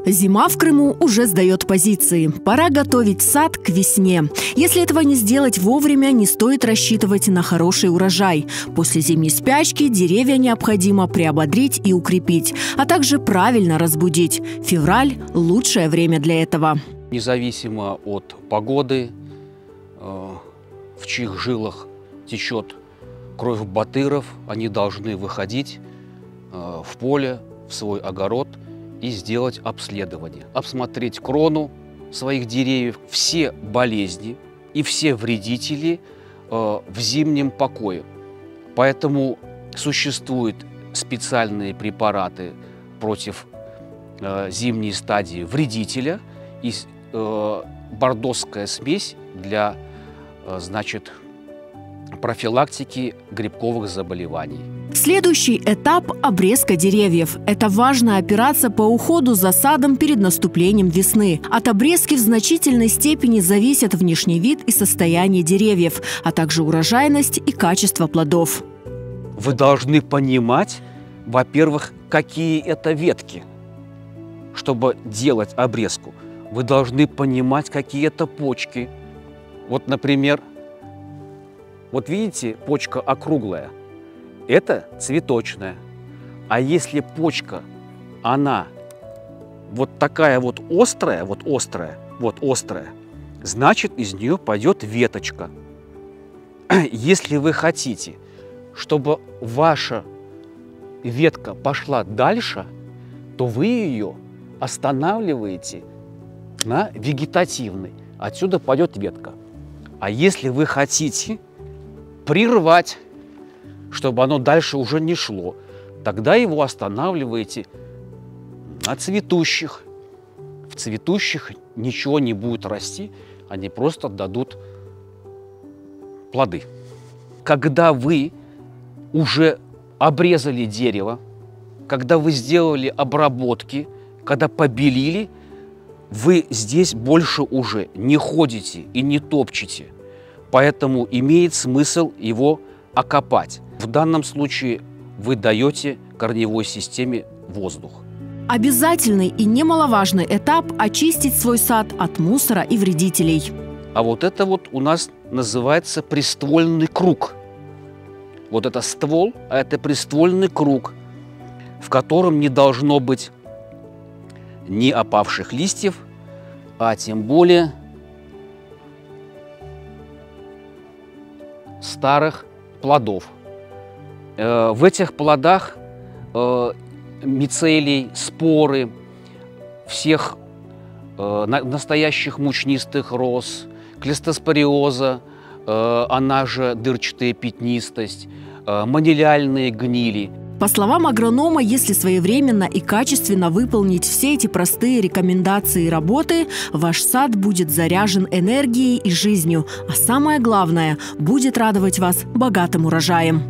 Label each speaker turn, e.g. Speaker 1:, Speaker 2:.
Speaker 1: Зима в Крыму уже сдает позиции. Пора готовить сад к весне. Если этого не сделать вовремя, не стоит рассчитывать на хороший урожай. После зимней спячки деревья необходимо приободрить и укрепить, а также правильно разбудить. Февраль – лучшее время для этого.
Speaker 2: Независимо от погоды, в чьих жилах течет кровь батыров, они должны выходить в поле, в свой огород и сделать обследование. Обсмотреть крону своих деревьев, все болезни и все вредители в зимнем покое. Поэтому существуют специальные препараты против зимней стадии вредителя и бордоская смесь для, профилактики грибковых заболеваний.
Speaker 1: Следующий этап – обрезка деревьев. Это важная операция по уходу за садом перед наступлением весны. От обрезки в значительной степени зависят внешний вид и состояние деревьев, а также урожайность и качество плодов.
Speaker 2: Вы должны понимать, во-первых, какие это ветки. Чтобы делать обрезку, вы должны понимать, какие это почки. Вот, например, вот видите, почка округлая. Это цветочная. А если почка, она вот такая вот острая, значит, из нее пойдет веточка. Если вы хотите, чтобы ваша ветка пошла дальше, то вы ее останавливаете на вегетативной. Отсюда пойдет ветка. А если вы хотите прервать, чтобы оно дальше уже не шло, тогда его останавливаете на цветущих. В цветущих ничего не будет расти, они просто дадут плоды. Когда вы уже обрезали дерево, когда вы сделали обработки, когда побелили, вы здесь больше уже не ходите и не топчете. Поэтому имеет смысл его окопать. В данном случае вы даете корневой системе воздух.
Speaker 1: Обязательный и немаловажный этап – очистить свой сад от мусора и вредителей.
Speaker 2: А вот это вот у нас называется приствольный круг. Вот это ствол, а это приствольный круг, в котором не должно быть ни опавших листьев, а тем более старых плодов. В этих плодах мицелий, споры всех настоящих мучнистых роз, клистоспориоза, она же дырчатая пятнистость, манилиальные гнили.
Speaker 1: По словам агронома, если своевременно и качественно выполнить все эти простые рекомендации и работы, ваш сад будет заряжен энергией и жизнью, а самое главное – будет радовать вас богатым урожаем.